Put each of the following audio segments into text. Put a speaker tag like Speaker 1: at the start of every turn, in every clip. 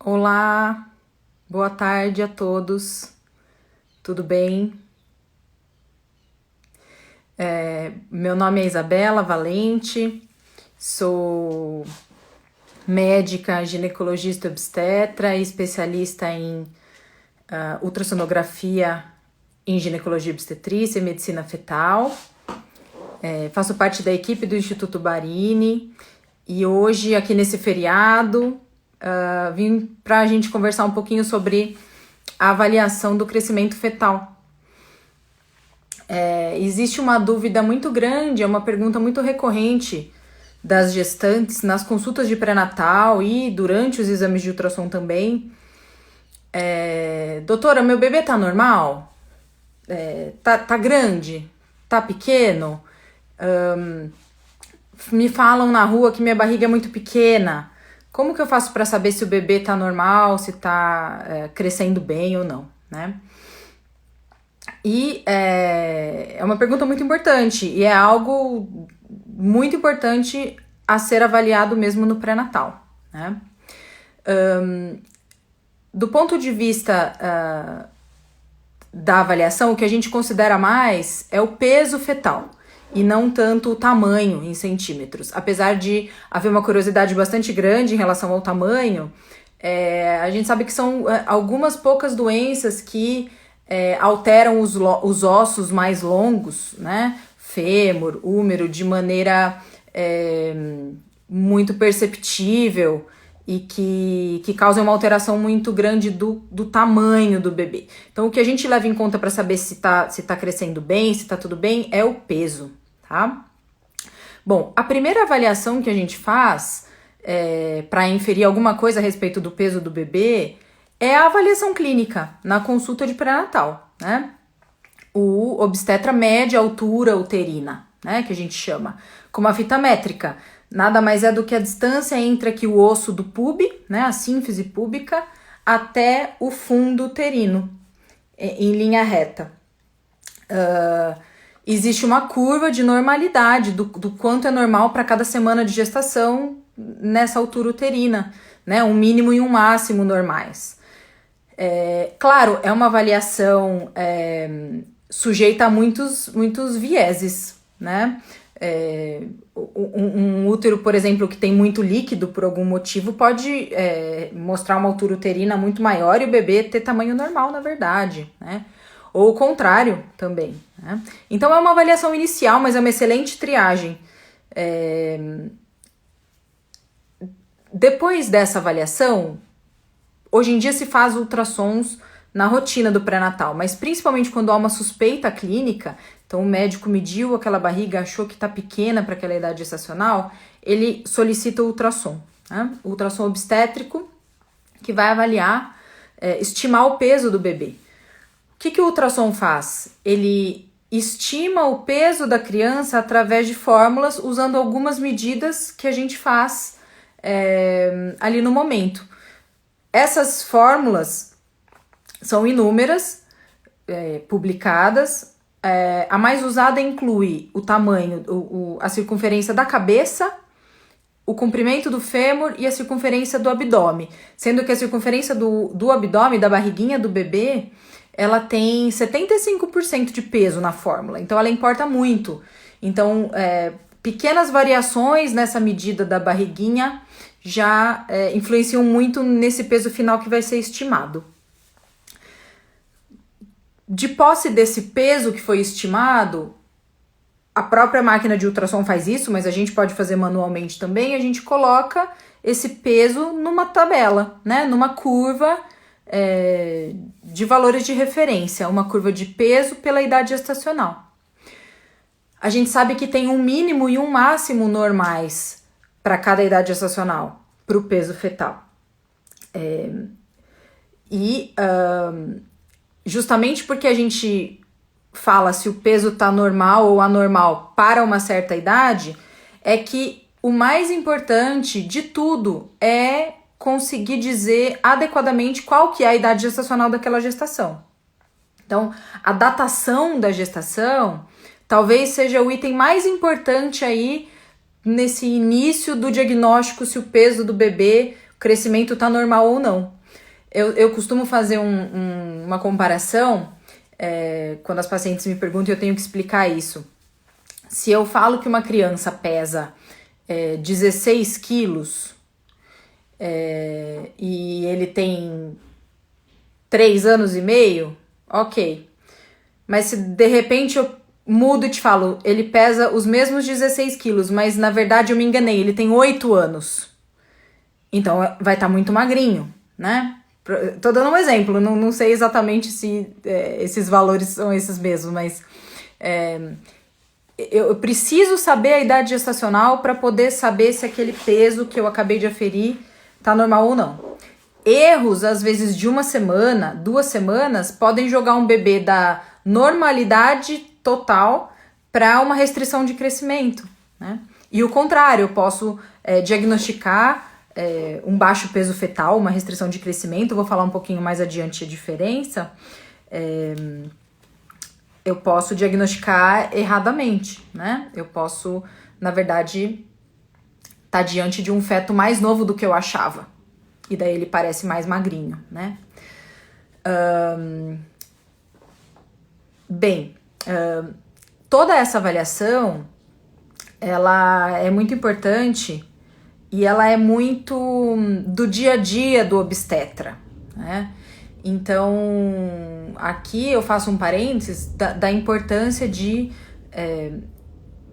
Speaker 1: Olá, boa tarde a todos, tudo bem? Meu nome é Isabela Valente, sou médica, ginecologista obstetra e especialista em ultrassonografia em ginecologia obstetrícia e medicina fetal. Faço parte da equipe do Instituto Barini e hoje, aqui nesse feriado, vim para a gente conversar um pouquinho sobre a avaliação do crescimento fetal. Existe uma dúvida muito grande, é uma pergunta muito recorrente das gestantes nas consultas de pré-natal e durante os exames de ultrassom também. Doutora, meu bebê tá normal? Tá grande? Tá pequeno? Me falam na rua que minha barriga é muito pequena. Como que eu faço para saber se o bebê tá normal, se tá crescendo bem ou não, né? E é uma pergunta muito importante e é algo muito importante a ser avaliado mesmo no pré-natal, né? Do ponto de vista da avaliação, o que a gente considera mais é o peso fetal e não tanto o tamanho em centímetros. Apesar de haver uma curiosidade bastante grande em relação ao tamanho, a gente sabe que são algumas poucas doenças que alteram os ossos mais longos, né? Fêmur, úmero, de maneira muito perceptível e que causam uma alteração muito grande do tamanho do bebê. Então, o que a gente leva em conta para saber se tá crescendo bem, se tá tudo bem, é o peso, tá? Bom, a primeira avaliação que a gente faz para inferir alguma coisa a respeito do peso do bebê é a avaliação clínica na consulta de pré-natal, né? O obstetra mede a altura uterina, né, que a gente chama, com uma fita métrica. Nada mais é do que a distância entre aqui o osso do pube, né, a sínfise púbica, até o fundo uterino, em linha reta. Existe uma curva de normalidade do quanto é normal para cada semana de gestação nessa altura uterina, né, um mínimo e um máximo normais. Claro, é uma avaliação sujeita a muitos vieses, né? Um útero, por exemplo, que tem muito líquido por algum motivo pode mostrar uma altura uterina muito maior e o bebê ter tamanho normal, na verdade, né? Ou o contrário também, né? Então é uma avaliação inicial, mas é uma excelente triagem. Depois dessa avaliação, hoje em dia se faz ultrassons na rotina do pré-natal, mas principalmente quando há uma suspeita clínica, então o médico mediu aquela barriga, achou que está pequena para aquela idade gestacional, ele solicita o ultrassom, né? O ultrassom obstétrico, que vai avaliar, estimar o peso do bebê. O que o ultrassom faz? Ele estima o peso da criança através de fórmulas, usando algumas medidas que a gente faz ali no momento. Essas fórmulas são inúmeras, publicadas. A mais usada inclui o tamanho, a circunferência da cabeça, o comprimento do fêmur e a circunferência do abdômen. Sendo que a circunferência do abdômen, da barriguinha do bebê, ela tem 75% de peso na fórmula. Então, ela importa muito. Então, pequenas variações nessa medida da barriguinha já influenciam muito nesse peso final que vai ser estimado. De posse desse peso que foi estimado, a própria máquina de ultrassom faz isso, mas a gente pode fazer manualmente também, a gente coloca esse peso numa tabela, né, numa curva de valores de referência, uma curva de peso pela idade gestacional. A gente sabe que tem um mínimo e um máximo normais para cada idade gestacional, para o peso fetal. Justamente porque a gente fala se o peso está normal ou anormal para uma certa idade, é que o mais importante de tudo é conseguir dizer adequadamente qual que é a idade gestacional daquela gestação. Então, a datação da gestação talvez seja o item mais importante aí nesse início do diagnóstico se o peso do bebê crescimento tá normal ou não. Eu costumo fazer uma comparação, quando as pacientes me perguntam, eu tenho que explicar isso. Se eu falo que uma criança pesa 16 quilos e ele tem 3 anos e meio, ok. Mas se de repente eu mudo e te falo, ele pesa os mesmos 16 quilos, mas na verdade eu me enganei, ele tem 8 anos. Então vai estar muito magrinho, né? Tô dando um exemplo, não sei exatamente se esses valores são esses mesmos, mas eu preciso saber a idade gestacional para poder saber se aquele peso que eu acabei de aferir tá normal ou não. Erros, às vezes, de 1 semana, 2 semanas, podem jogar um bebê da normalidade total para uma restrição de crescimento, né? E o contrário, eu posso diagnosticar um baixo peso fetal, uma restrição de crescimento, vou falar um pouquinho mais adiante a diferença, eu posso diagnosticar erradamente, né? Eu posso, na verdade, estar diante de um feto mais novo do que eu achava. E daí ele parece mais magrinho, né? Toda essa avaliação, ela é muito importante e ela é muito do dia a dia do obstetra, né? Então, aqui eu faço um parênteses da importância de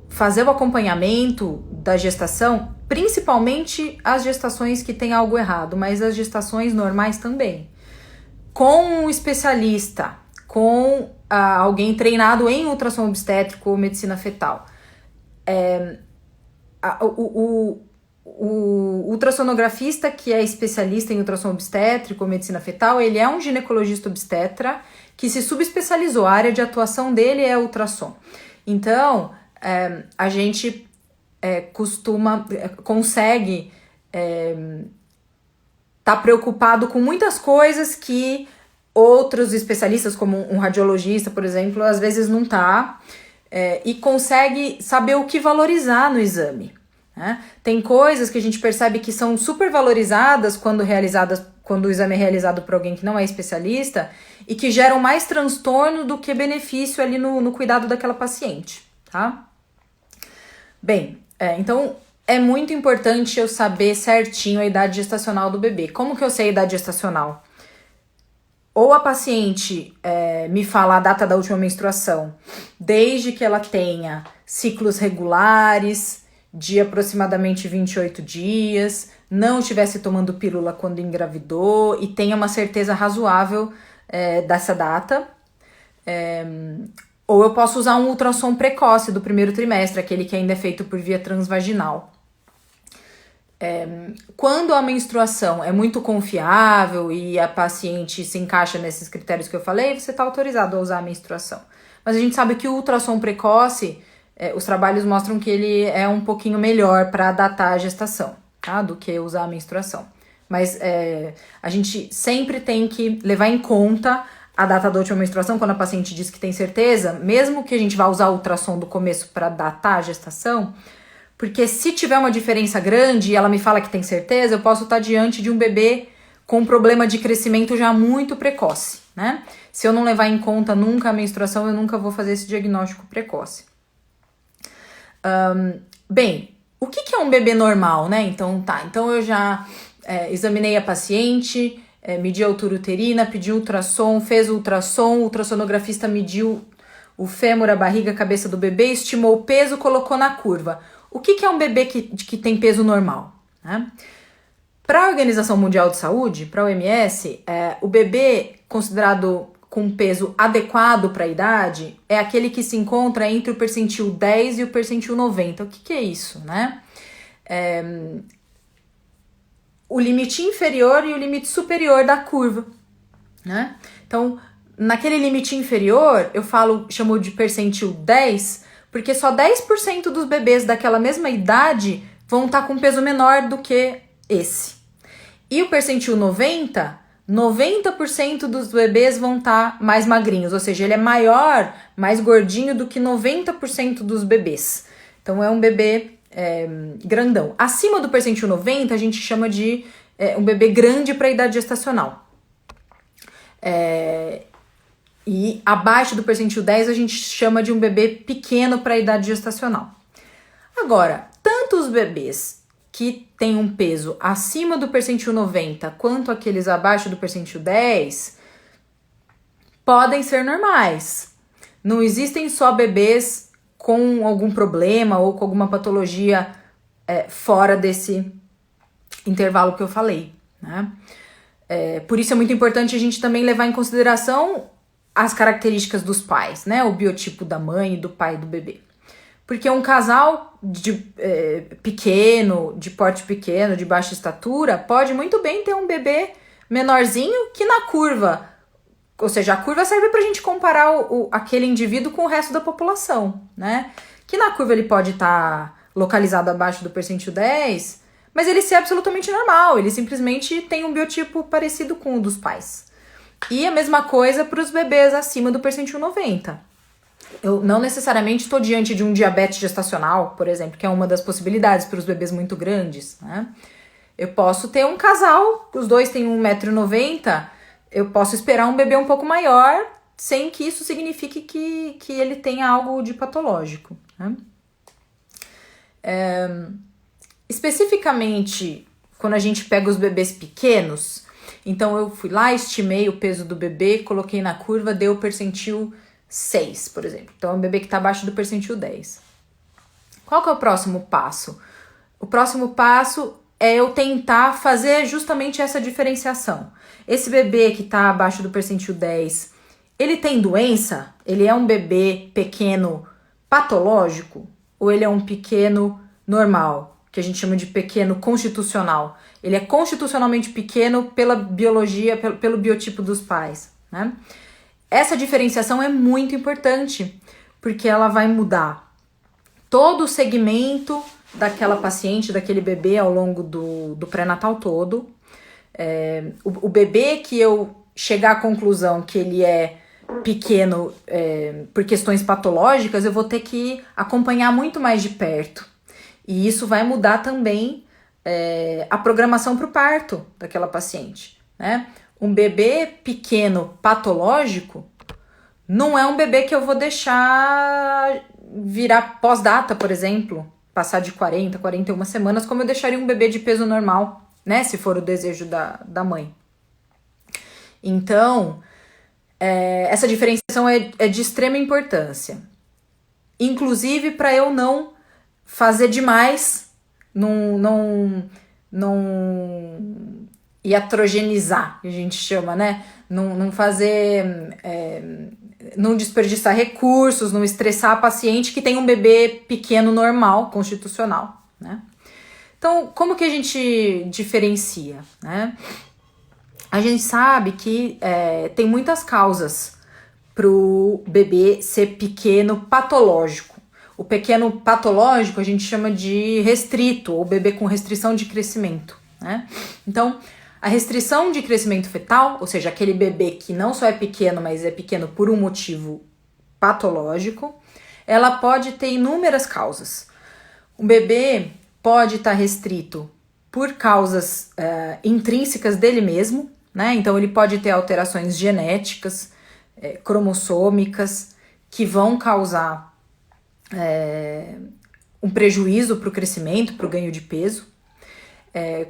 Speaker 1: fazer o acompanhamento da gestação, principalmente as gestações que têm algo errado, mas as gestações normais também. Com um especialista, com alguém treinado em ultrassom obstétrico ou medicina fetal. O ultrassonografista que é especialista em ultrassom obstétrico ou medicina fetal, ele é um ginecologista obstetra que se subespecializou. A área de atuação dele é ultrassom. Então, a gente consegue tá preocupado com muitas coisas que outros especialistas, como um radiologista, por exemplo, às vezes não tá, e consegue saber o que valorizar no exame, né? Tem coisas que a gente percebe que são super valorizadas quando o exame é realizado por alguém que não é especialista e que geram mais transtorno do que benefício ali no cuidado daquela paciente, tá? Bem, então é muito importante eu saber certinho a idade gestacional do bebê. Como que eu sei a idade gestacional? Ou a paciente me fala a data da última menstruação, desde que ela tenha ciclos regulares, de aproximadamente 28 dias, não estivesse tomando pílula quando engravidou e tenha uma certeza razoável dessa data. Ou eu posso usar um ultrassom precoce do primeiro trimestre, aquele que ainda é feito por via transvaginal. Quando a menstruação é muito confiável e a paciente se encaixa nesses critérios que eu falei, você está autorizado a usar a menstruação. Mas a gente sabe que o ultrassom precoce, os trabalhos mostram que ele é um pouquinho melhor para datar a gestação, tá? Do que usar a menstruação. Mas a gente sempre tem que levar em conta a data da última menstruação quando a paciente diz que tem certeza, mesmo que a gente vá usar o ultrassom do começo para datar a gestação, porque se tiver uma diferença grande e ela me fala que tem certeza, eu posso estar diante de um bebê com um problema de crescimento já muito precoce, né? Se eu não levar em conta nunca a menstruação, eu nunca vou fazer esse diagnóstico precoce. Bem, o que é um bebê normal, né? Então eu já examinei a paciente, medi a altura uterina, pedi ultrassom, fez o ultrassonografista mediu o fêmur, a barriga, a cabeça do bebê, estimou o peso, colocou na curva. O que é um bebê que tem peso normal, né? Para a Organização Mundial de Saúde, para a OMS, o bebê considerado com peso adequado para a idade é aquele que se encontra entre o percentil 10 e o percentil 90. O que é isso, né? O limite inferior e o limite superior da curva, né? Então, naquele limite inferior, chamo de percentil 10, porque só 10% dos bebês daquela mesma idade vão estar com peso menor do que esse. E o percentil 90% dos bebês vão estar mais magrinhos, ou seja, ele é maior, mais gordinho do que 90% dos bebês. Então é um bebê grandão. Acima do percentil 90, a gente chama de um bebê grande para a idade gestacional. E abaixo do percentil 10 a gente chama de um bebê pequeno para a idade gestacional. Agora, tanto os bebês que têm um peso acima do percentil 90 quanto aqueles abaixo do percentil 10 podem ser normais. Não existem só bebês com algum problema ou com alguma patologia fora desse intervalo que eu falei, né? Por isso é muito importante a gente também levar em consideração as características dos pais, né? O biotipo da mãe e do pai do bebê. Porque um casal pequeno, de porte pequeno, de baixa estatura, pode muito bem ter um bebê menorzinho que na curva, ou seja, a curva serve para a gente comparar aquele indivíduo com o resto da população, né? Que na curva ele pode estar localizado abaixo do percentil 10, mas ele ser absolutamente normal, ele simplesmente tem um biotipo parecido com o dos pais. E a mesma coisa para os bebês acima do percentil 90. Eu não necessariamente estou diante de um diabetes gestacional, por exemplo, que é uma das possibilidades para os bebês muito grandes, né? Eu posso ter um casal, os dois têm 1,90 m, eu posso esperar um bebê um pouco maior, sem que isso signifique que ele tenha algo de patológico, né? Especificamente, quando a gente pega os bebês pequenos, então eu fui lá, estimei o peso do bebê, coloquei na curva, deu o percentil 6, por exemplo. Então é um bebê que está abaixo do percentil 10. Qual que é o próximo passo? O próximo passo é eu tentar fazer justamente essa diferenciação. Esse bebê que está abaixo do percentil 10, ele tem doença? Ele é um bebê pequeno patológico? Ou ele é um pequeno normal, que a gente chama de pequeno constitucional? Ele é constitucionalmente pequeno pela biologia, pelo biotipo dos pais, né? Essa diferenciação é muito importante, porque ela vai mudar todo o segmento daquela paciente, daquele bebê ao longo do pré-natal todo. O bebê que eu chegar à conclusão que ele é pequeno por questões patológicas, eu vou ter que acompanhar muito mais de perto. E isso vai mudar também a programação para o parto daquela paciente, né? Um bebê pequeno patológico não é um bebê que eu vou deixar virar pós-data, por exemplo, passar de 40, 41 semanas, como eu deixaria um bebê de peso normal, né? Se for o desejo da mãe. Então, essa diferenciação é de extrema importância. Inclusive para eu não fazer demais, não iatrogenizar, que a gente chama, né? Não fazer, não desperdiçar recursos, não estressar a paciente que tem um bebê pequeno normal, constitucional, né? Então, como que a gente diferencia, né? A gente sabe que tem muitas causas para o bebê ser pequeno patológico. O pequeno patológico a gente chama de restrito, ou bebê com restrição de crescimento, né? Então, a restrição de crescimento fetal, ou seja, aquele bebê que não só é pequeno, mas é pequeno por um motivo patológico, ela pode ter inúmeras causas. Um bebê pode estar restrito por causas intrínsecas dele mesmo, né? Então ele pode ter alterações genéticas, cromossômicas, que vão causar um prejuízo para o crescimento, para o ganho de peso.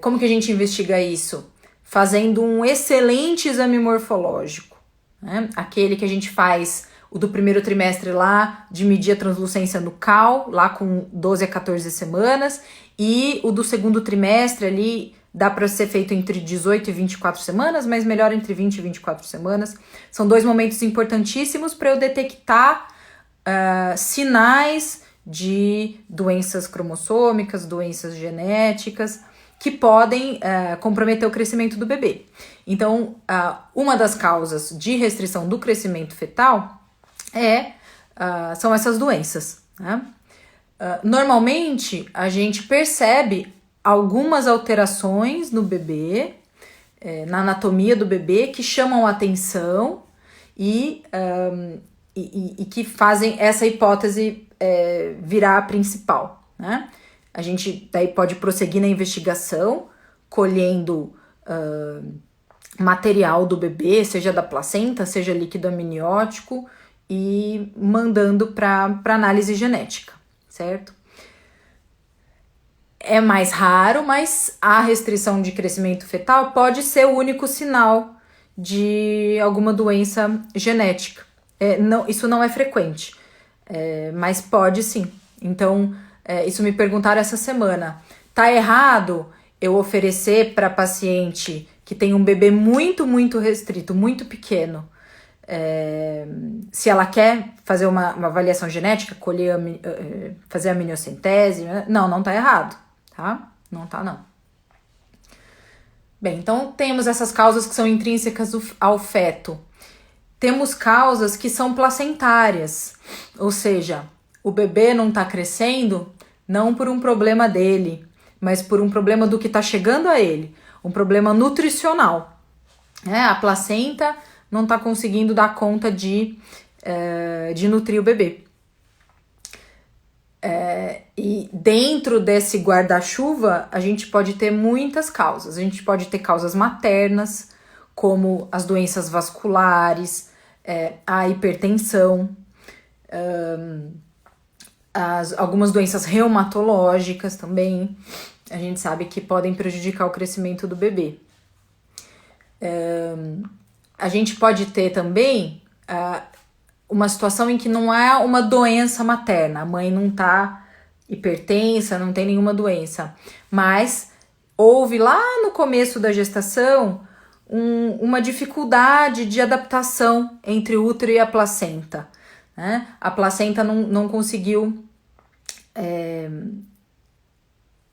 Speaker 1: Como que a gente investiga isso? Fazendo um excelente exame morfológico, né? Aquele que a gente faz, o do primeiro trimestre lá, de medir a translucência nucal, lá com 12 a 14 semanas, e o do segundo trimestre ali, dá para ser feito entre 18 e 24 semanas, mas melhor entre 20 e 24 semanas. São dois momentos importantíssimos para eu detectar sinais de doenças cromossômicas, doenças genéticas, que podem comprometer o crescimento do bebê. Então, uma das causas de restrição do crescimento fetal são essas doenças, né? Normalmente, a gente percebe algumas alterações no bebê, na anatomia do bebê, que chamam a atenção e que fazem essa hipótese virar a principal, né? A gente daí pode prosseguir na investigação, colhendo material do bebê, seja da placenta, seja líquido amniótico, e mandando para análise genética, certo? É mais raro, mas a restrição de crescimento fetal pode ser o único sinal de alguma doença genética. Isso não é frequente, mas pode sim. Então, isso me perguntaram essa semana. Tá errado eu oferecer para paciente que tem um bebê muito, muito restrito, muito pequeno, se ela quer fazer uma avaliação genética, fazer a amniocentese? Não tá errado, tá? Não tá, não. Bem, então temos essas causas que são intrínsecas ao feto. Temos causas que são placentárias, ou seja, o bebê não tá crescendo não por um problema dele, mas por um problema do que tá chegando a ele, um problema nutricional. A placenta não está conseguindo dar conta de nutrir o bebê. E dentro desse guarda-chuva, a gente pode ter muitas causas. A gente pode ter causas maternas, como as doenças vasculares, a hipertensão, algumas doenças reumatológicas também. A gente sabe que podem prejudicar o crescimento do bebê. A gente pode ter também uma situação em que não é uma doença materna, a mãe não tá hipertensa, não tem nenhuma doença, mas houve lá no começo da gestação uma dificuldade de adaptação entre o útero e a placenta, né? A placenta não conseguiu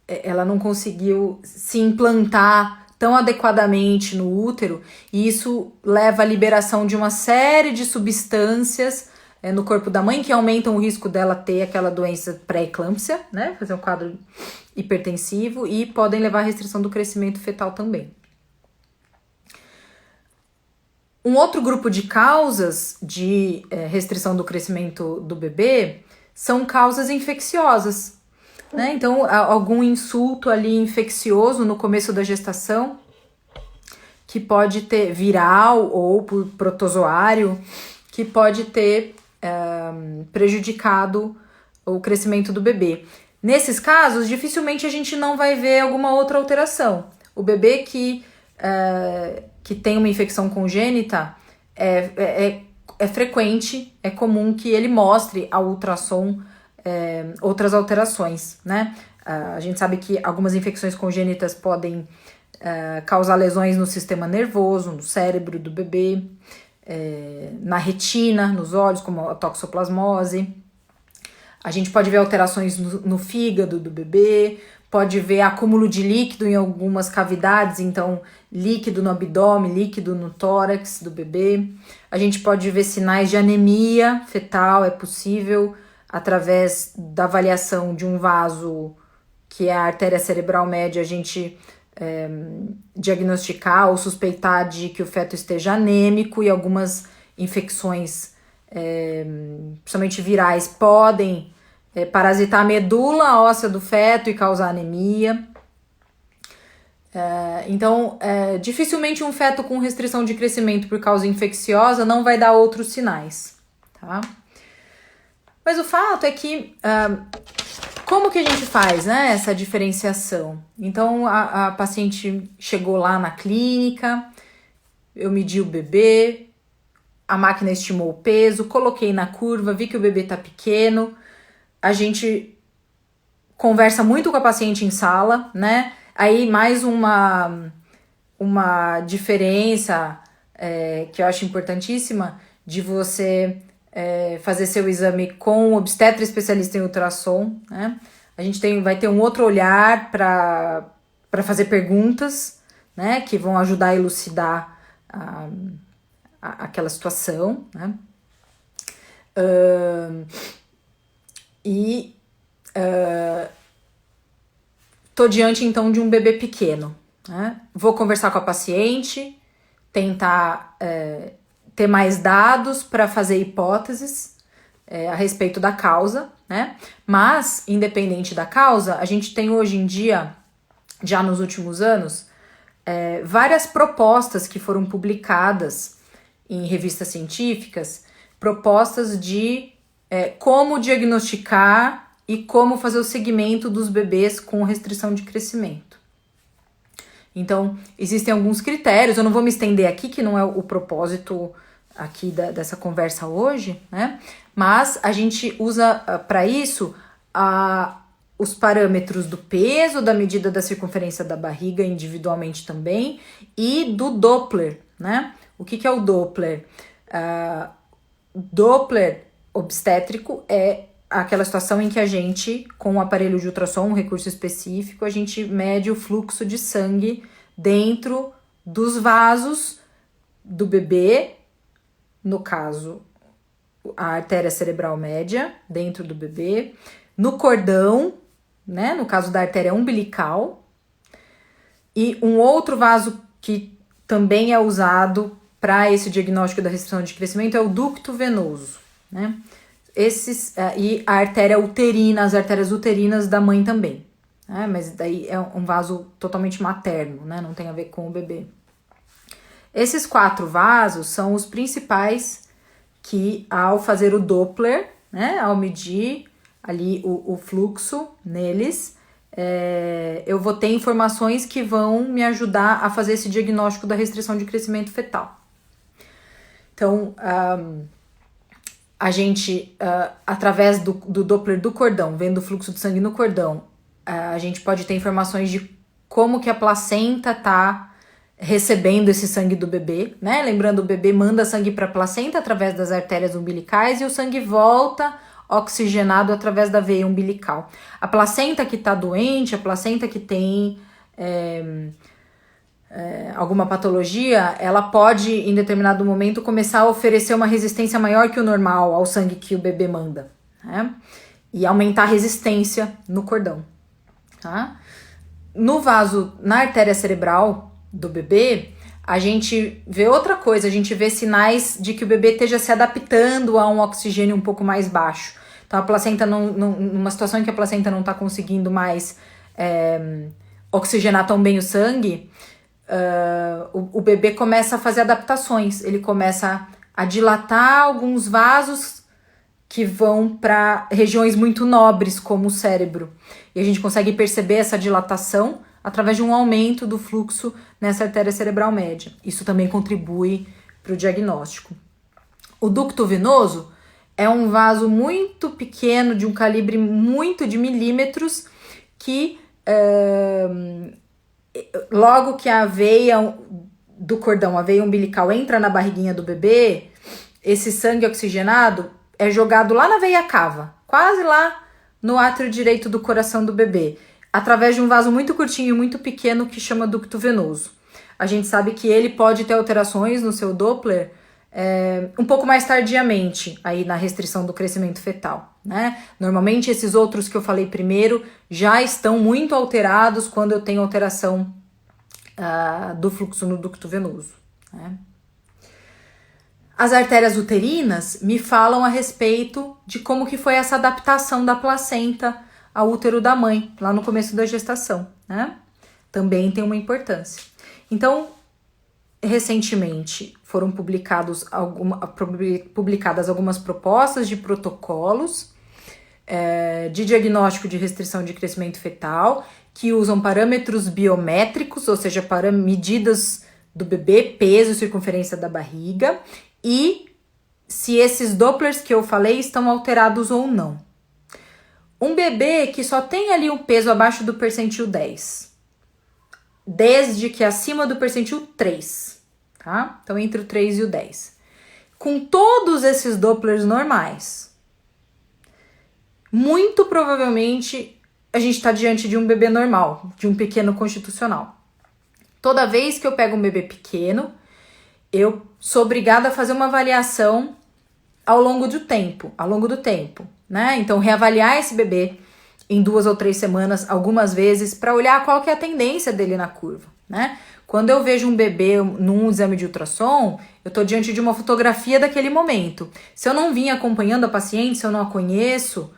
Speaker 1: ela não conseguiu se implantar tão adequadamente no útero, e isso leva à liberação de uma série de substâncias no corpo da mãe que aumentam o risco dela ter aquela doença pré-eclâmpsia, né? Fazer um quadro hipertensivo, e podem levar à restrição do crescimento fetal também. Um outro grupo de causas de restrição do crescimento do bebê são causas infecciosas, né? Então, algum insulto ali infeccioso no começo da gestação, que pode ter viral ou por protozoário, que pode ter prejudicado o crescimento do bebê. Nesses casos, dificilmente a gente não vai ver alguma outra alteração. O bebê que tem uma infecção congênita é frequente, é comum que ele mostre ao ultrassom outras alterações, né? A gente sabe que algumas infecções congênitas podem causar lesões no sistema nervoso, no cérebro do bebê, na retina, nos olhos, como a toxoplasmose. A gente pode ver alterações no fígado do bebê, pode ver acúmulo de líquido em algumas cavidades, então líquido no abdômen, líquido no tórax do bebê. A gente pode ver sinais de anemia fetal, é possível, através da avaliação de um vaso, que é a artéria cerebral média, a gente diagnosticar ou suspeitar de que o feto esteja anêmico, e algumas infecções, principalmente virais, podem parasitar a medula óssea do feto e causar anemia. Então, dificilmente um feto com restrição de crescimento por causa infecciosa não vai dar outros sinais, tá? Mas o fato é que, como que a gente faz, né, essa diferenciação? Então, a paciente chegou lá na clínica, eu medi o bebê, a máquina estimou o peso, coloquei na curva, vi que o bebê tá pequeno, a gente conversa muito com a paciente em sala, né? Aí mais uma diferença que eu acho importantíssima, de você fazer seu exame com um obstetra especialista em ultrassom, né? A gente vai ter um outro olhar para fazer perguntas, né, que vão ajudar a elucidar aquela situação, né? Tô diante então de um bebê pequeno, né? Vou conversar com a paciente, tentar ter mais dados para fazer hipóteses a respeito da causa, né? Mas, independente da causa, a gente tem hoje em dia, já nos últimos anos, várias propostas que foram publicadas em revistas científicas, propostas de como diagnosticar e como fazer o segmento dos bebês com restrição de crescimento. Então, existem alguns critérios, eu não vou me estender aqui, que não é o propósito aqui dessa conversa hoje, né? Mas a gente usa para isso os parâmetros do peso, da medida da circunferência da barriga individualmente também, e do Doppler, né? O que é o Doppler? Doppler obstétrico é aquela situação em que a gente, com um aparelho de ultrassom, um recurso específico, a gente mede o fluxo de sangue dentro dos vasos do bebê, no caso, a artéria cerebral média, dentro do bebê, no cordão, né, no caso da artéria umbilical, e um outro vaso que também é usado para esse diagnóstico da restrição de crescimento é o ducto venoso, né? E a artéria uterina, as artérias uterinas da mãe também, né? Mas daí é um vaso totalmente materno, né? Não tem a ver com o bebê. Esses 4 vasos são os principais que, ao fazer o Doppler, né, ao medir ali o fluxo neles, eu vou ter informações que vão me ajudar a fazer esse diagnóstico da restrição de crescimento fetal. Então, a gente, através do Doppler do cordão, vendo o fluxo de sangue no cordão, a gente pode ter informações de como que a placenta está recebendo esse sangue do bebê, né? Lembrando, o bebê manda sangue para a placenta através das artérias umbilicais e o sangue volta oxigenado através da veia umbilical. A placenta que está doente, a placenta que tem alguma patologia, ela pode, em determinado momento, começar a oferecer uma resistência maior que o normal ao sangue que o bebê manda, né? E aumentar a resistência no cordão, tá? No vaso, na artéria cerebral do bebê, a gente vê outra coisa, a gente vê sinais de que o bebê esteja se adaptando a um oxigênio um pouco mais baixo. Então, a placenta, numa situação em que a placenta não está conseguindo mais oxigenar tão bem o sangue, o bebê começa a fazer adaptações, ele começa a dilatar alguns vasos que vão para regiões muito nobres, como o cérebro. E a gente consegue perceber essa dilatação através de um aumento do fluxo nessa artéria cerebral média. Isso também contribui para o diagnóstico. O ducto venoso é um vaso muito pequeno, de um calibre muito de milímetros, que logo que a veia do cordão, a veia umbilical, entra na barriguinha do bebê, esse sangue oxigenado é jogado lá na veia cava, quase lá no átrio direito do coração do bebê, através de um vaso muito curtinho e muito pequeno que chama ducto venoso. A gente sabe que ele pode ter alterações no seu Doppler um pouco mais tardiamente, aí na restrição do crescimento fetal, né? Normalmente esses outros que eu falei primeiro já estão muito alterados quando eu tenho alteração do fluxo no ducto venoso, né? As artérias uterinas me falam a respeito de como que foi essa adaptação da placenta ao útero da mãe, lá no começo da gestação, né? Também tem uma importância. Então, recentemente foram publicadas algumas propostas de protocolos de diagnóstico de restrição de crescimento fetal que usam parâmetros biométricos, ou seja, para medidas do bebê, peso e circunferência da barriga, e se esses Dopplers que eu falei estão alterados ou não. Um bebê que só tem ali um peso abaixo do percentil 10, desde que acima do percentil 3, tá? Então, entre o 3 e o 10. Com todos esses Dopplers normais, muito provavelmente a gente está diante de um bebê normal, de um pequeno constitucional. Toda vez que eu pego um bebê pequeno, eu sou obrigada a fazer uma avaliação ao longo do tempo, né? Então, reavaliar esse bebê em 2 ou 3 semanas, algumas vezes, para olhar qual que é a tendência dele na curva, né? Quando eu vejo um bebê num exame de ultrassom, eu estou diante de uma fotografia daquele momento. Se eu não vim acompanhando a paciente, se eu não a conheço,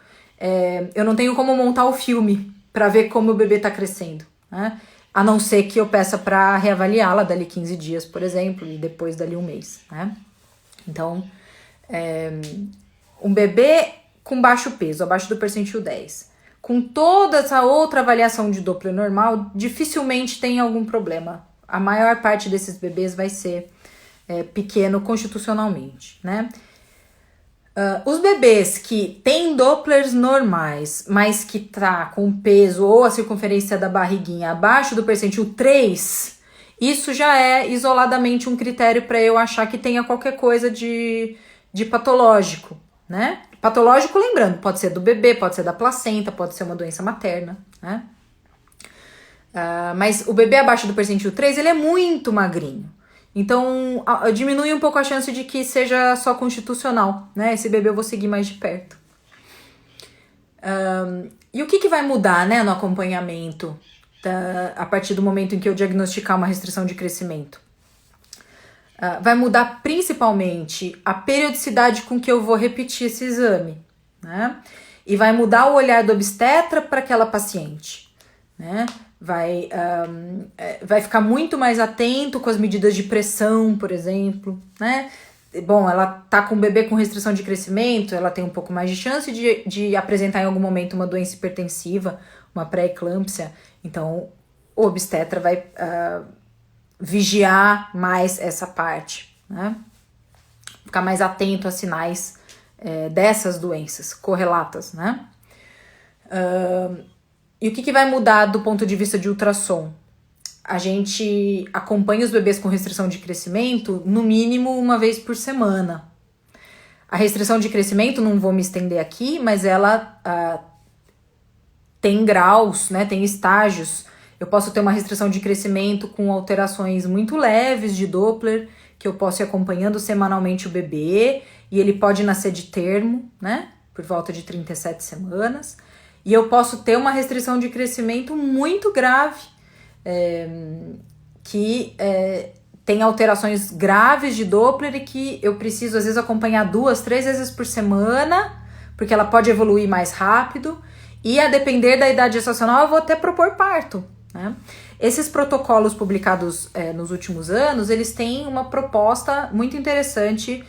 Speaker 1: eu não tenho como montar o filme para ver como o bebê está crescendo, né? A não ser que eu peça para reavaliá-la dali 15 dias, por exemplo, e depois dali um mês, né? Então, um bebê com baixo peso, abaixo do percentil 10, com toda essa outra avaliação de Doppler normal, dificilmente tem algum problema. A maior parte desses bebês vai ser pequeno constitucionalmente, né? Os bebês que têm Dopplers normais, mas que tá com peso ou a circunferência da barriguinha abaixo do percentil 3, isso já é isoladamente um critério para eu achar que tenha qualquer coisa de patológico, né? Patológico, lembrando, pode ser do bebê, pode ser da placenta, pode ser uma doença materna, né? Mas o bebê abaixo do percentil 3, ele é muito magrinho. Então, diminui um pouco a chance de que seja só constitucional, né? Esse bebê eu vou seguir mais de perto. E o que vai mudar, né, no acompanhamento a partir do momento em que eu diagnosticar uma restrição de crescimento? Vai mudar principalmente a periodicidade com que eu vou repetir esse exame, né? E vai mudar o olhar do obstetra para aquela paciente, né? Vai ficar muito mais atento com as medidas de pressão, por exemplo, né? Bom, ela tá com um bebê com restrição de crescimento, ela tem um pouco mais de chance de apresentar em algum momento uma doença hipertensiva, uma pré-eclâmpsia. Então, o obstetra vai vigiar mais essa parte, né? Ficar mais atento a sinais dessas doenças correlatas, né? E o que vai mudar do ponto de vista de ultrassom? A gente acompanha os bebês com restrição de crescimento no mínimo uma vez por semana. A restrição de crescimento, não vou me estender aqui, mas ela tem graus, né, tem estágios. Eu posso ter uma restrição de crescimento com alterações muito leves de Doppler, que eu posso ir acompanhando semanalmente o bebê, e ele pode nascer de termo, né, por volta de 37 semanas. E eu posso ter uma restrição de crescimento muito grave, que tem alterações graves de Doppler e que eu preciso, às vezes, acompanhar 2, 3 vezes por semana, porque ela pode evoluir mais rápido. E, a depender da idade gestacional, eu vou até propor parto, né? Esses protocolos publicados nos últimos anos, eles têm uma proposta muito interessante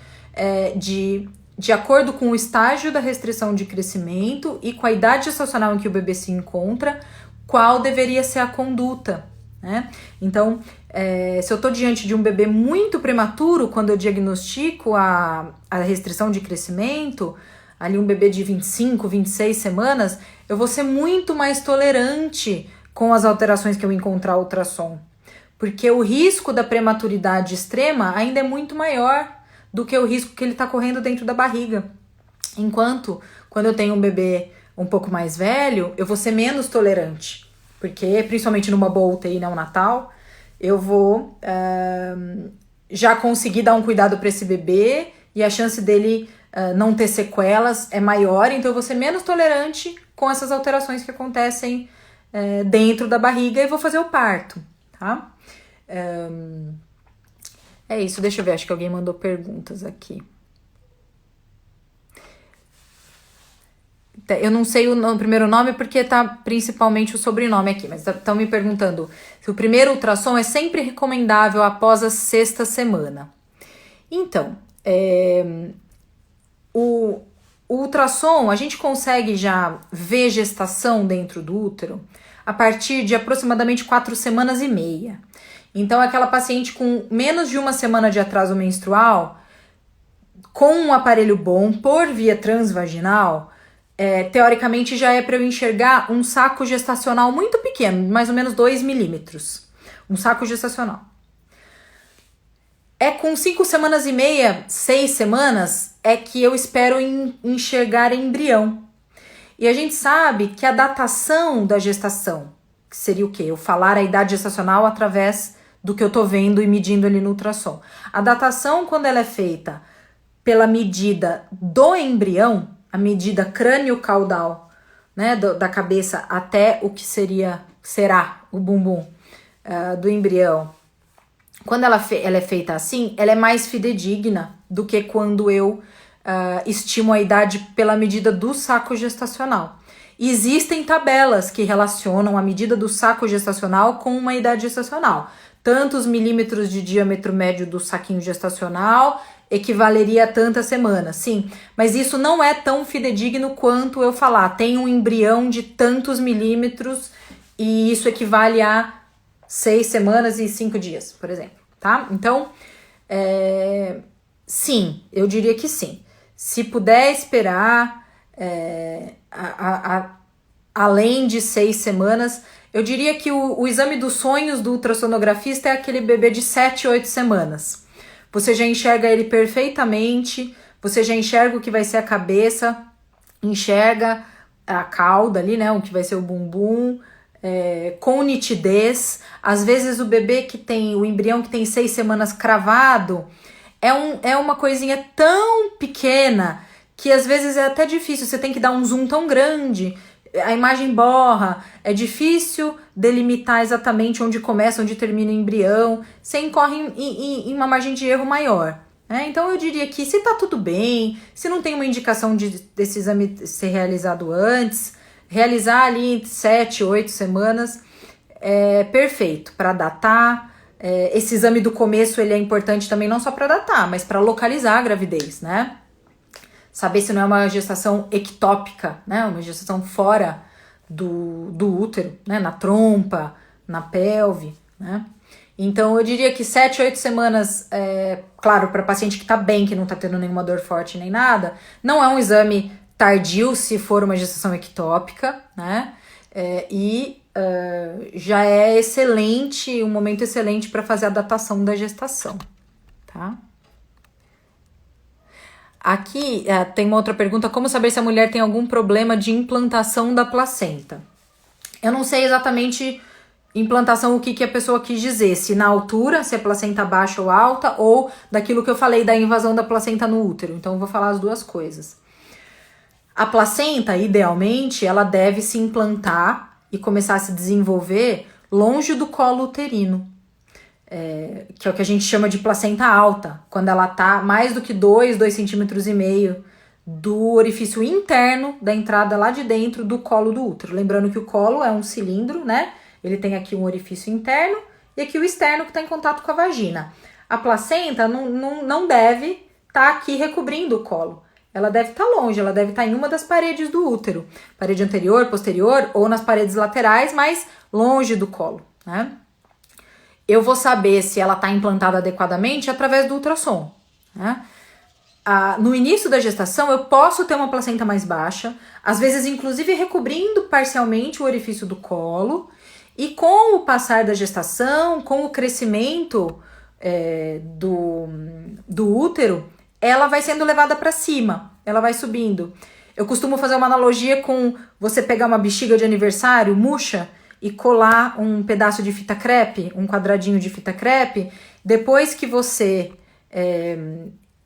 Speaker 1: de acordo com o estágio da restrição de crescimento e com a idade gestacional em que o bebê se encontra, qual deveria ser a conduta, né? Então, se eu estou diante de um bebê muito prematuro, quando eu diagnostico a restrição de crescimento, ali um bebê de 25, 26 semanas, eu vou ser muito mais tolerante com as alterações que eu encontrar no ultrassom, porque o risco da prematuridade extrema ainda é muito maior do que o risco que ele está correndo dentro da barriga. Enquanto, quando eu tenho um bebê um pouco mais velho, eu vou ser menos tolerante, porque, principalmente numa boa UTI neonatal, eu vou já conseguir dar um cuidado para esse bebê e a chance dele não ter sequelas é maior, então eu vou ser menos tolerante com essas alterações que acontecem dentro da barriga e vou fazer o parto, tá? É isso, deixa eu ver, acho que alguém mandou perguntas aqui. Eu não sei o primeiro nome porque tá principalmente o sobrenome aqui, mas estão me perguntando se o primeiro ultrassom é sempre recomendável após a 6ª semana. Então, o ultrassom, a gente consegue já ver gestação dentro do útero a partir de aproximadamente 4 semanas e meia. Então, aquela paciente com menos de 1 semana de atraso menstrual, com um aparelho bom, por via transvaginal, teoricamente já é para eu enxergar um saco gestacional muito pequeno, mais ou menos 2 milímetros. Um saco gestacional. Com 5 semanas e meia, 6 semanas, é que eu espero enxergar embrião. E a gente sabe que a datação da gestação, que seria o quê? Eu falar a idade gestacional através do que eu tô vendo e medindo ali no ultrassom. A datação, quando ela é feita pela medida do embrião, a medida crânio-caudal, né, da cabeça até o que será o bumbum do embrião, quando ela é feita assim, ela é mais fidedigna do que quando eu estimo a idade pela medida do saco gestacional. Existem tabelas que relacionam a medida do saco gestacional com uma idade gestacional. Tantos milímetros de diâmetro médio do saquinho gestacional equivaleria a tantas semanas, sim. Mas isso não é tão fidedigno quanto eu falar. Tem um embrião de tantos milímetros e isso equivale a 6 semanas e 5 dias, por exemplo, tá? Então, sim, eu diria que sim. Se puder esperar além de 6 semanas, eu diria que o exame dos sonhos do ultrassonografista é aquele bebê de 7, 8 semanas. Você já enxerga ele perfeitamente, você já enxerga o que vai ser a cabeça, enxerga a cauda ali, né, o que vai ser o bumbum, com nitidez. Às vezes o bebê que tem, o embrião que tem 6 semanas cravado, é uma coisinha tão pequena que às vezes é até difícil, você tem que dar um zoom tão grande, a imagem borra, é difícil delimitar exatamente onde começa, onde termina o embrião, você incorre em uma margem de erro maior. Então eu diria que se tá tudo bem, se não tem uma indicação desse exame ser realizado antes, realizar ali entre 7, 8 semanas é perfeito para datar. Esse exame do começo ele é importante também não só para datar, mas para localizar a gravidez, né? Saber se não é uma gestação ectópica, né? Uma gestação fora do útero, né? Na trompa, na pelve, né? Então eu diria que 7, 8 semanas, claro, para paciente que tá bem, que não tá tendo nenhuma dor forte nem nada, não é um exame tardio se for uma gestação ectópica, né? Já é excelente, um momento excelente para fazer a datação da gestação, tá? Aqui tem uma outra pergunta: como saber se a mulher tem algum problema de implantação da placenta? Eu não sei exatamente implantação o que a pessoa quis dizer, se na altura, se é placenta baixa ou alta, ou daquilo que eu falei da invasão da placenta no útero. Então eu vou falar as duas coisas. A placenta, idealmente, ela deve se implantar e começar a se desenvolver longe do colo uterino, que é o que a gente chama de placenta alta, quando ela tá mais do que 2,5 centímetros do orifício interno da entrada lá de dentro do colo do útero. Lembrando que o colo é um cilindro, né? Ele tem aqui um orifício interno e aqui o externo que está em contato com a vagina. A placenta não deve estar aqui recobrindo o colo. Ela deve estar longe, ela deve estar em uma das paredes do útero. Parede anterior, posterior ou nas paredes laterais, mas longe do colo, né? Eu vou saber se ela está implantada adequadamente através do ultrassom, né? No início da gestação, eu posso ter uma placenta mais baixa, às vezes inclusive recobrindo parcialmente o orifício do colo, e com o passar da gestação, com o crescimento do útero, ela vai sendo levada para cima, ela vai subindo. Eu costumo fazer uma analogia com você pegar uma bexiga de aniversário, murcha, e colar um pedaço de fita crepe, um quadradinho de fita crepe. Depois que você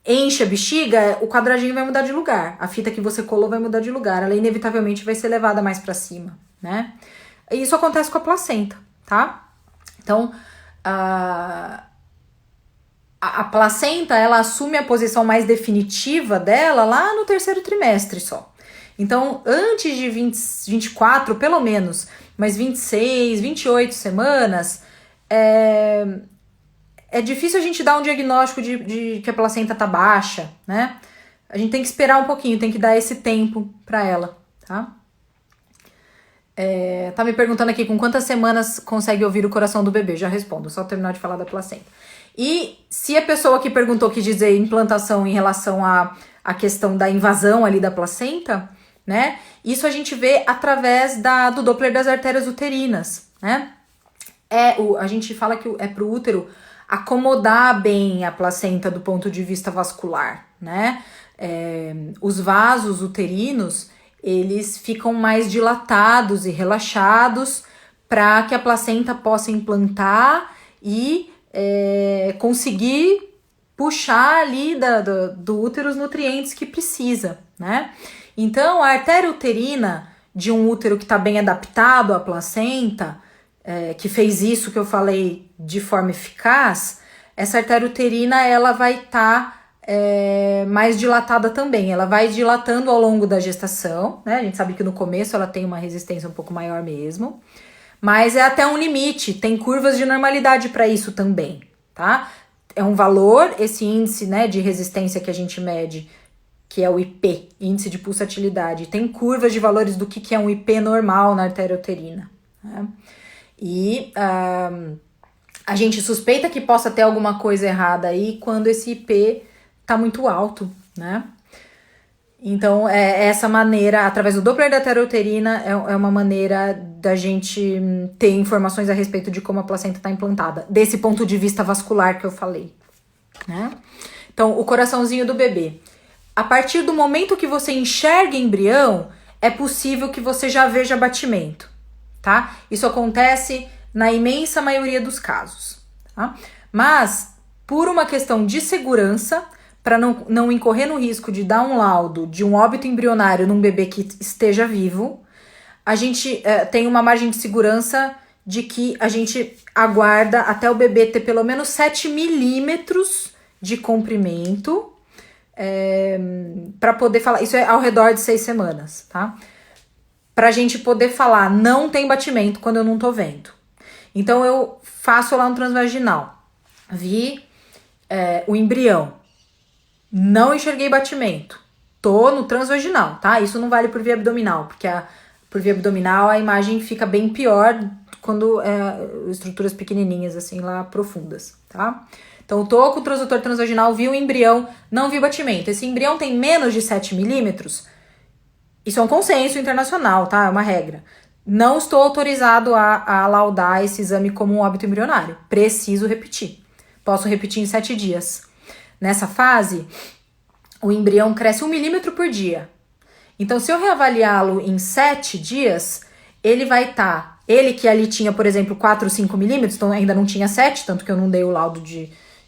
Speaker 1: enche a bexiga, o quadradinho vai mudar de lugar. A fita que você colou vai mudar de lugar. Ela inevitavelmente vai ser levada mais para cima, né? E isso acontece com a placenta, tá? Então, a placenta, ela assume a posição mais definitiva dela lá no 3º trimestre só. Então, antes de 24, pelo menos, mas 26, 28 semanas, é difícil a gente dar um diagnóstico de que a placenta tá baixa, né? A gente tem que esperar um pouquinho, tem que dar esse tempo para ela, tá? Tá me perguntando aqui com quantas semanas consegue ouvir o coração do bebê. Já respondo, só terminar de falar da placenta. E se a pessoa que perguntou quis dizer implantação em relação à questão da invasão ali da placenta, né? Isso a gente vê através do Doppler das artérias uterinas, né? A gente fala que é pro útero acomodar bem a placenta do ponto de vista vascular, né? Os vasos uterinos, eles ficam mais dilatados e relaxados para que a placenta possa implantar e conseguir puxar ali do útero os nutrientes que precisa, né? Então, a artéria uterina de um útero que está bem adaptado à placenta, que fez isso que eu falei de forma eficaz, essa artéria uterina ela vai estar mais dilatada também. Ela vai dilatando ao longo da gestação, né? A gente sabe que no começo ela tem uma resistência um pouco maior mesmo, mas é até um limite, tem curvas de normalidade para isso também, tá? É um valor, esse índice, né, de resistência que a gente mede, que é o IP, índice de pulsatilidade. Tem curvas de valores do que é um IP normal na artéria uterina, né? E a gente suspeita que possa ter alguma coisa errada aí quando esse IP tá muito alto, né? Então, essa maneira, através do Doppler da artéria uterina, é uma maneira da gente ter informações a respeito de como a placenta está implantada, desse ponto de vista vascular que eu falei, né? Então, o coraçãozinho do bebê. A partir do momento que você enxerga embrião, é possível que você já veja batimento, tá? Isso acontece na imensa maioria dos casos, tá? Mas, por uma questão de segurança, para não incorrer no risco de dar um laudo de um óbito embrionário num bebê que esteja vivo, a gente tem uma margem de segurança de que a gente aguarda até o bebê ter pelo menos 7 milímetros de comprimento para poder falar. Isso é ao redor de 6 semanas, tá? Pra gente poder falar, não tem batimento quando eu não tô vendo. Então eu faço lá no transvaginal, vi o embrião, não enxerguei batimento, tô no transvaginal, tá? Isso não vale por via abdominal, porque por via abdominal a imagem fica bem pior quando estruturas pequenininhas, assim, lá profundas, tá? Então eu tô com o transdutor transvaginal, vi o embrião, não vi batimento. Esse embrião tem menos de 7 milímetros, isso é um consenso internacional, tá? É uma regra. Não estou autorizado a laudar esse exame como um óbito embrionário. Preciso repetir. Posso repetir em 7 dias. Nessa fase, o embrião cresce 1 milímetro por dia. Então, se eu reavaliá-lo em 7 dias, ele vai estar... Ele que ali tinha, por exemplo, 4 ou 5 milímetros, então ainda não tinha 7, tanto que eu não dei o laudo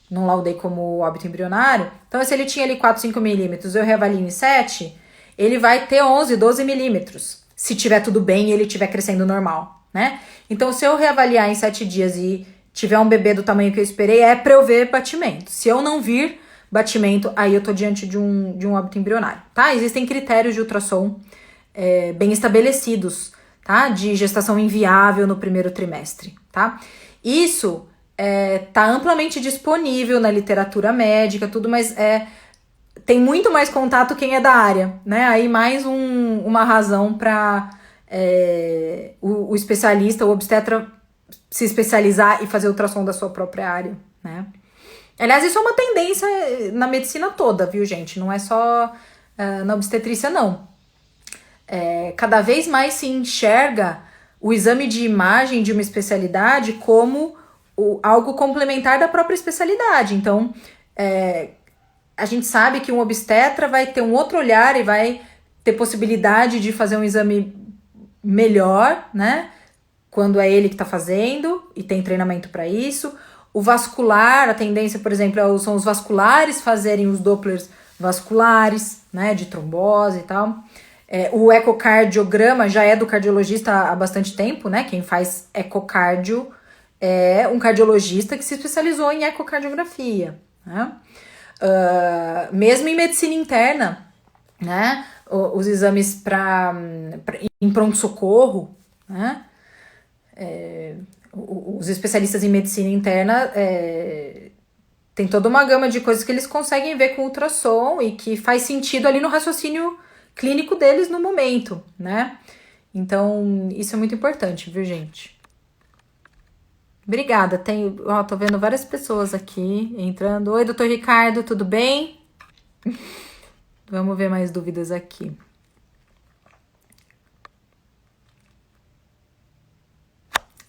Speaker 1: não laudei como óbito embrionário. Então, se ele tinha ali 4, 5 milímetros, eu reavalio em 7, ele vai ter 11, 12 milímetros. Se tiver tudo bem e ele estiver crescendo normal, né? Então, se eu reavaliar em 7 dias e tiver um bebê do tamanho que eu esperei, é pra eu ver batimento. Se eu não vir batimento, aí eu tô diante de um óbito embrionário, tá? Existem critérios de ultrassom bem estabelecidos, tá? De gestação inviável no primeiro trimestre, tá? Isso tá amplamente disponível na literatura médica, tudo, mas tem muito mais contato quem é da área, né? Aí mais uma razão para o especialista, o obstetra, se especializar e fazer ultrassom da sua própria área, né? Aliás, isso é uma tendência na medicina toda, viu, gente? Não é só na obstetrícia, não. Cada vez mais se enxerga o exame de imagem de uma especialidade como algo complementar da própria especialidade. Então, a gente sabe que um obstetra vai ter um outro olhar e vai ter possibilidade de fazer um exame melhor, né? Quando é ele que tá fazendo e tem treinamento para isso. O vascular, a tendência, por exemplo, são os vasculares fazerem os dopplers vasculares, né? De trombose e tal. O ecocardiograma já é do cardiologista há bastante tempo, né? Quem faz ecocardio é um cardiologista que se especializou em ecocardiografia, né? Mesmo em medicina interna, né? Os exames em pronto-socorro, né? Os especialistas em medicina interna tem toda uma gama de coisas que eles conseguem ver com ultrassom e que faz sentido ali no raciocínio clínico deles no momento, né? Então, isso é muito importante, viu, gente? Obrigada, tô vendo várias pessoas aqui entrando. Oi, doutor Ricardo, tudo bem? Vamos ver mais dúvidas aqui.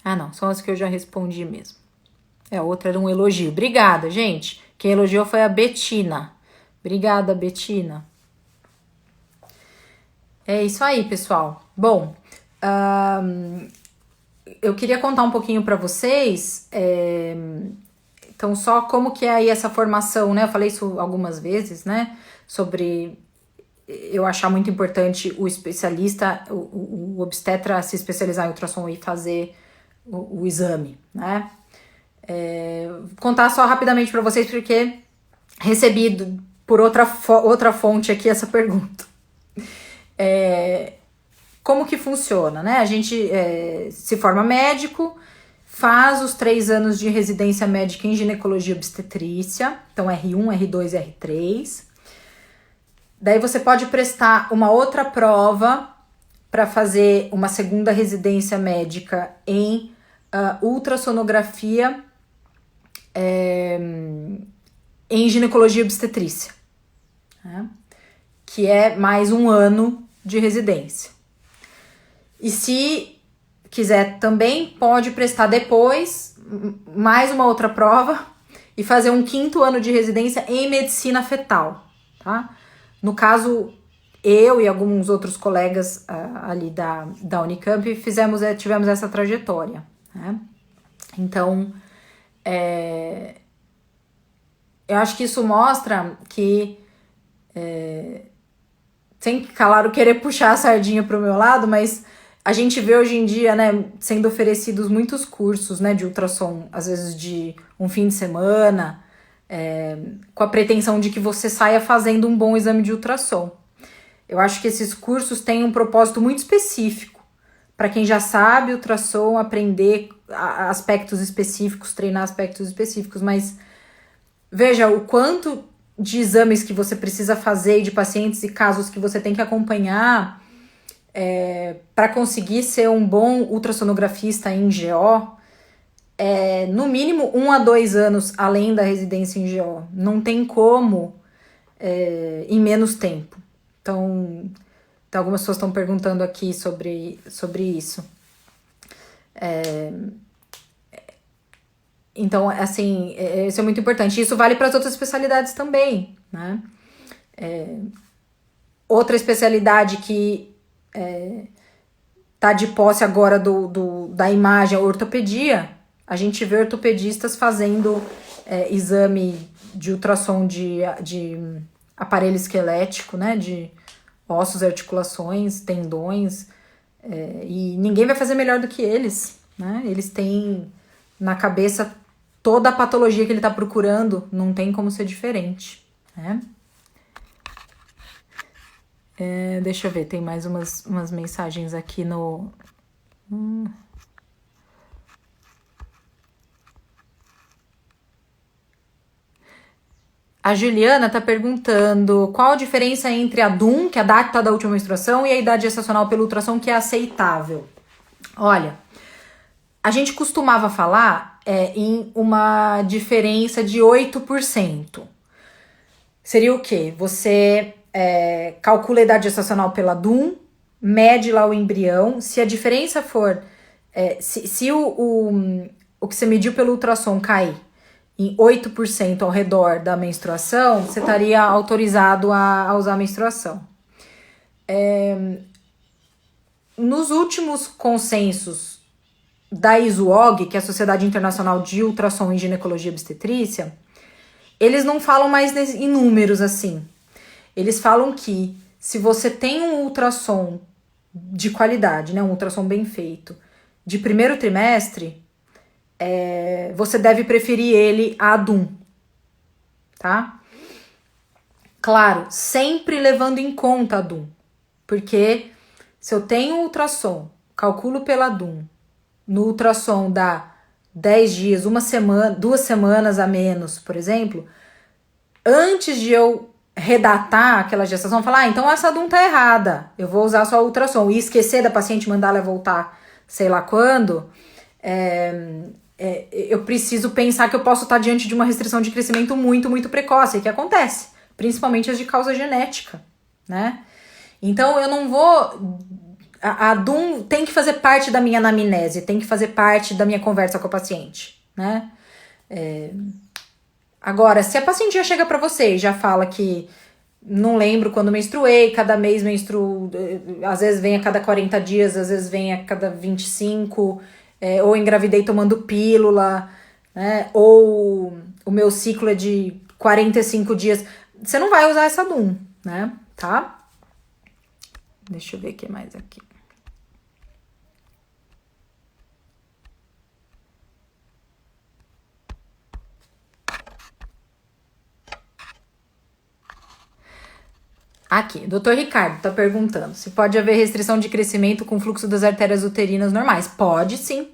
Speaker 1: Ah, não, são as que eu já respondi mesmo. A outra era um elogio. Obrigada, gente. Quem elogiou foi a Betina. Obrigada, Betina. É isso aí, pessoal. Bom, eu queria contar um pouquinho para vocês, então só como que é aí essa formação, né? Eu falei isso algumas vezes, né? Sobre eu achar muito importante o especialista, o obstetra se especializar em ultrassom e fazer o exame, né? Contar só rapidamente para vocês, porque recebi por outra fonte aqui essa pergunta. Como que funciona, né? A gente se forma médico, faz os 3 anos de residência médica em ginecologia e obstetrícia, então R1, R2 e R3. Daí você pode prestar uma outra prova para fazer uma segunda residência médica em ultrassonografia em ginecologia e obstetrícia, né? Que é mais 1 ano de residência. E se quiser também, pode prestar depois mais uma outra prova e fazer um 5º ano de residência em medicina fetal, tá? No caso, eu e alguns outros colegas ali da Unicamp tivemos essa trajetória, né? Então, eu acho que isso mostra que, sem, claro, querer puxar a sardinha para o meu lado, mas a gente vê hoje em dia, né, sendo oferecidos muitos cursos, né, de ultrassom, às vezes de um fim de semana, com a pretensão de que você saia fazendo um bom exame de ultrassom. Eu acho que esses cursos têm um propósito muito específico, para quem já sabe ultrassom, aprender aspectos específicos, treinar aspectos específicos, mas veja o quanto de exames que você precisa fazer, de pacientes e casos que você tem que acompanhar para conseguir ser um bom ultrassonografista em GO, no mínimo 1 a 2 anos além da residência em GO. Não tem como em menos tempo. Então algumas pessoas estão perguntando aqui sobre isso. Então, assim, isso é muito importante. Isso vale para as outras especialidades também, né? Outra especialidade que tá de posse agora da imagem, a ortopedia. A gente vê ortopedistas fazendo exame de ultrassom de aparelho esquelético, né? De ossos, articulações, tendões. E ninguém vai fazer melhor do que eles, né? Eles têm na cabeça toda a patologia que ele está procurando, não tem como ser diferente, né? Deixa eu ver, tem mais umas mensagens aqui no... A Juliana tá perguntando qual a diferença entre a DUM, que é a data da última menstruação, e a idade gestacional pela ultrassom, que é aceitável. Olha, a gente costumava falar em uma diferença de 8%. Seria o quê? Você calcula a idade gestacional pela DUM, mede lá o embrião. Se a diferença for... se o que você mediu pelo ultrassom cair em 8% ao redor da menstruação, você estaria autorizado a usar a menstruação. Nos últimos consensos da ISUOG, que é a Sociedade Internacional de Ultrassom em Ginecologia e Obstetrícia, eles não falam mais em números assim. Eles falam que se você tem um ultrassom de qualidade, né, um ultrassom bem feito, de primeiro trimestre, você deve preferir ele à DUM, tá? Claro, sempre levando em conta a DUM, porque se eu tenho um ultrassom, calculo pela DUM, no ultrassom dá 10 dias, 1 semana, 2 semanas a menos, por exemplo, antes de eu redatar aquela gestação, falar, então essa DUM tá errada, eu vou usar só ultrassom, e esquecer da paciente, mandar ela voltar sei lá quando, eu preciso pensar que eu posso estar diante de uma restrição de crescimento muito, muito precoce, que acontece, principalmente as de causa genética, né? Então, eu não vou... A DUM tem que fazer parte da minha anamnese, tem que fazer parte da minha conversa com a paciente, né? Agora, se a paciente já chega pra você e já fala que não lembro quando menstruei, cada mês menstruo, às vezes vem a cada 40 dias, às vezes vem a cada 25, ou engravidei tomando pílula, né? Ou o meu ciclo é de 45 dias, você não vai usar essa DUM, né? Tá? Deixa eu ver o que mais aqui. Aqui, o Dr. Ricardo está perguntando se pode haver restrição de crescimento com fluxo das artérias uterinas normais. Pode, sim.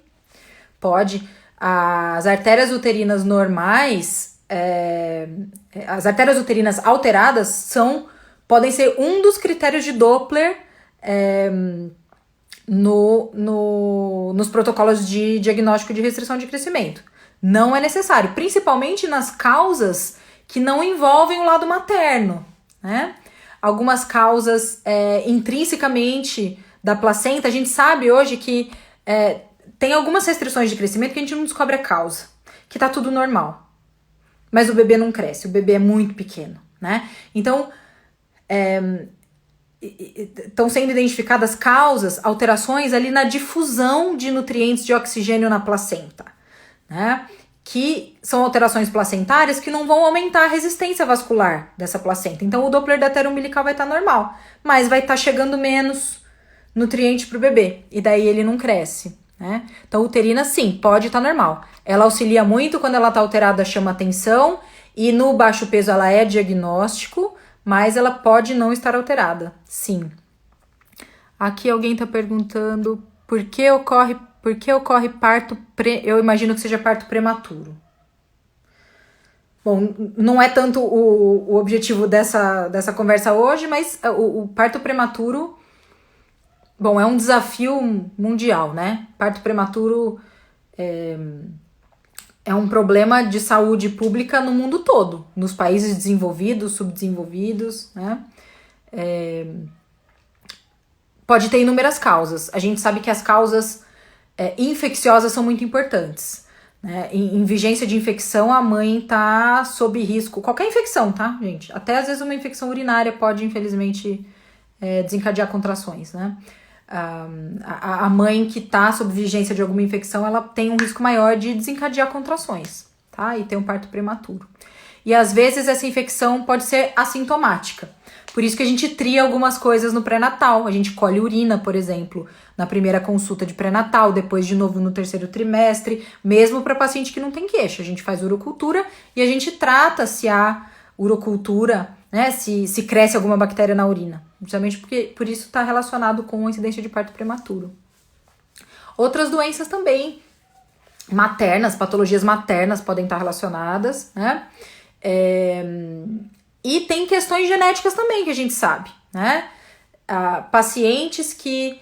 Speaker 1: Pode. As artérias uterinas normais, as artérias uterinas alteradas podem ser um dos critérios de Doppler nos protocolos de diagnóstico de restrição de crescimento. Não é necessário, principalmente nas causas que não envolvem o lado materno, né? Algumas causas intrinsecamente da placenta, a gente sabe hoje que tem algumas restrições de crescimento que a gente não descobre a causa, que tá tudo normal. Mas o bebê não cresce, o bebê é muito pequeno, né? Então, estão sendo identificadas causas, alterações ali na difusão de nutrientes de oxigênio na placenta, né? Que são alterações placentárias que não vão aumentar a resistência vascular dessa placenta. Então, o Doppler da artéria umbilical vai estar normal, mas vai estar chegando menos nutriente para o bebê, e daí ele não cresce, né? Então, uterina, sim, pode estar normal. Ela auxilia muito quando ela está alterada, chama atenção, e no baixo peso ela é diagnóstico, mas ela pode não estar alterada, sim. Aqui alguém está perguntando por que ocorre parto eu imagino que seja parto prematuro. Bom, não é tanto o objetivo dessa conversa hoje, mas o parto prematuro, bom, é um desafio mundial, né? Parto prematuro é um problema de saúde pública no mundo todo, nos países desenvolvidos, subdesenvolvidos, né? Pode ter inúmeras causas. A gente sabe que as causas infecciosas são muito importantes, né? Em vigência de infecção, a mãe tá sob risco. Qualquer infecção, tá, gente? Até às vezes uma infecção urinária pode, infelizmente, desencadear contrações, né? A mãe que tá sob vigência de alguma infecção, ela tem um risco maior de desencadear contrações, tá? E ter um parto prematuro. E às vezes essa infecção pode ser assintomática. Por isso que a gente tria algumas coisas no pré-natal. A gente colhe urina, por exemplo, na primeira consulta de pré-natal, depois de novo no terceiro trimestre, mesmo para paciente que não tem queixa. A gente faz urocultura e a gente trata se há urocultura, né, se cresce alguma bactéria na urina. Justamente porque por isso está relacionado com a incidência de parto prematuro. Outras doenças também maternas, patologias maternas podem estar relacionadas, né? E tem questões genéticas também que a gente sabe, né? Pacientes que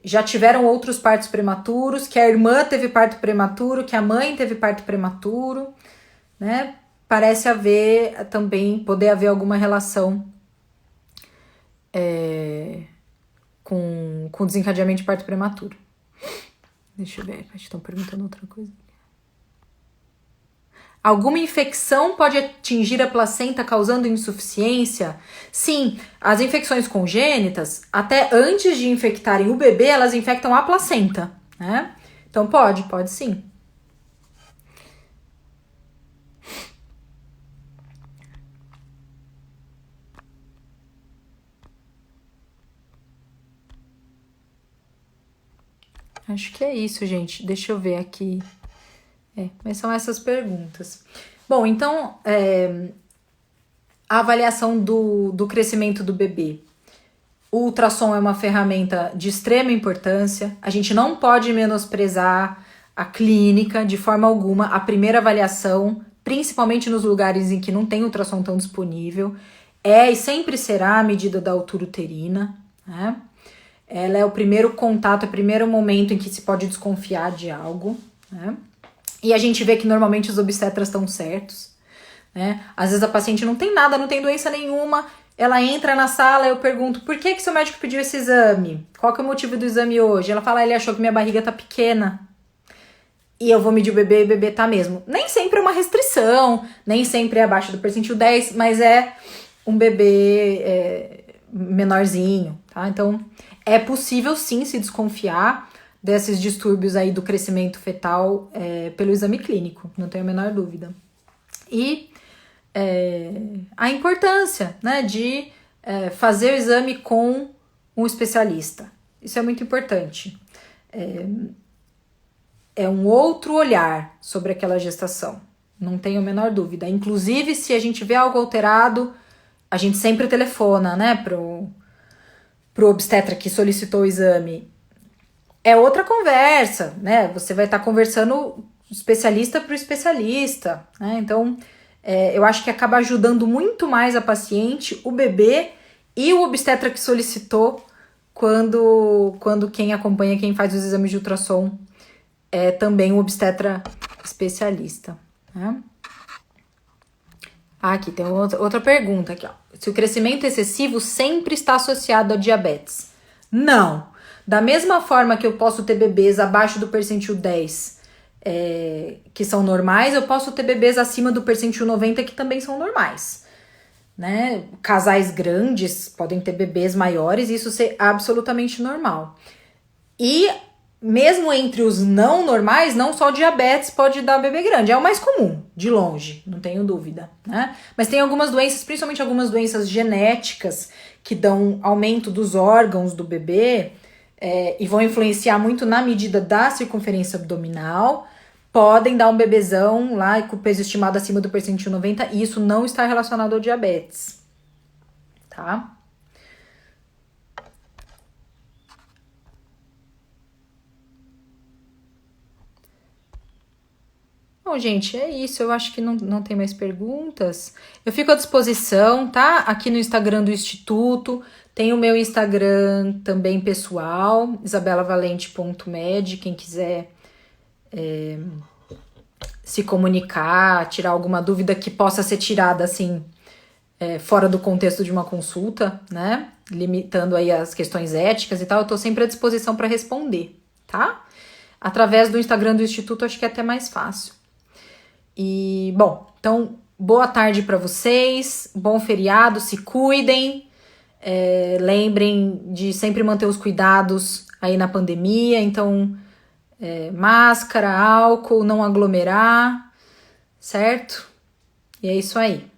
Speaker 1: já tiveram outros partos prematuros, que a irmã teve parto prematuro, que a mãe teve parto prematuro, né? Parece haver também, poder haver alguma relação com desencadeamento de parto prematuro. Deixa eu ver, estão perguntando outra coisa. Alguma infecção pode atingir a placenta causando insuficiência? Sim, as infecções congênitas, até antes de infectarem o bebê, elas infectam a placenta, né? Então pode sim. Acho que é isso, gente. Deixa eu ver aqui. Mas são essas perguntas. Bom, então, a avaliação do crescimento do bebê. O ultrassom é uma ferramenta de extrema importância. A gente não pode menosprezar a clínica de forma alguma. A primeira avaliação, principalmente nos lugares em que não tem ultrassom tão disponível, e sempre será a medida da altura uterina, né? Ela é o primeiro contato, é o primeiro momento em que se pode desconfiar de algo, né? E a gente vê que normalmente os obstetras estão certos, né? Às vezes a paciente não tem nada, não tem doença nenhuma, ela entra na sala, eu pergunto, por que seu médico pediu esse exame? Qual que é o motivo do exame hoje? Ela fala, ele achou que minha barriga tá pequena. E eu vou medir o bebê e o bebê tá mesmo. Nem sempre é uma restrição, nem sempre é abaixo do percentil 10, mas é um bebê menorzinho, tá? Então, é possível sim se desconfiar desses distúrbios aí do crescimento fetal pelo exame clínico, não tenho a menor dúvida. E a importância, né, de fazer o exame com um especialista. Isso é muito importante. É um outro olhar sobre aquela gestação, não tenho a menor dúvida. Inclusive, se a gente vê algo alterado, a gente sempre telefona, né, pro obstetra que solicitou o exame. É outra conversa, né? Você vai estar conversando especialista para o especialista, né? Então, eu acho que acaba ajudando muito mais a paciente, o bebê e o obstetra que solicitou quando quem acompanha, quem faz os exames de ultrassom é também o obstetra especialista, né? Aqui tem outra pergunta aqui, ó. Se o crescimento excessivo sempre está associado a diabetes? Não. Da mesma forma que eu posso ter bebês abaixo do percentil 10, que são normais, eu posso ter bebês acima do percentil 90 que também são normais, né? Casais grandes podem ter bebês maiores e isso ser absolutamente normal. E mesmo entre os não normais, não só diabetes pode dar bebê grande. É o mais comum, de longe, não tenho dúvida, né? Mas tem algumas doenças, principalmente algumas doenças genéticas, que dão aumento dos órgãos do bebê e vão influenciar muito na medida da circunferência abdominal. Podem dar um bebezão lá com o peso estimado acima do percentil 90 e isso não está relacionado ao diabetes, tá? Bom, gente, é isso. Eu acho que não tem mais perguntas. Eu fico à disposição, tá? Aqui no Instagram do Instituto. Tem o meu Instagram também pessoal, isabelavalente.med. Quem quiser se comunicar, tirar alguma dúvida que possa ser tirada, assim, fora do contexto de uma consulta, né? Limitando aí as questões éticas e tal. Eu tô sempre à disposição para responder, tá? Através do Instagram do Instituto, acho que é até mais fácil. E, bom, então, boa tarde para vocês, bom feriado, se cuidem, lembrem de sempre manter os cuidados aí na pandemia, então, máscara, álcool, não aglomerar, certo? E é isso aí.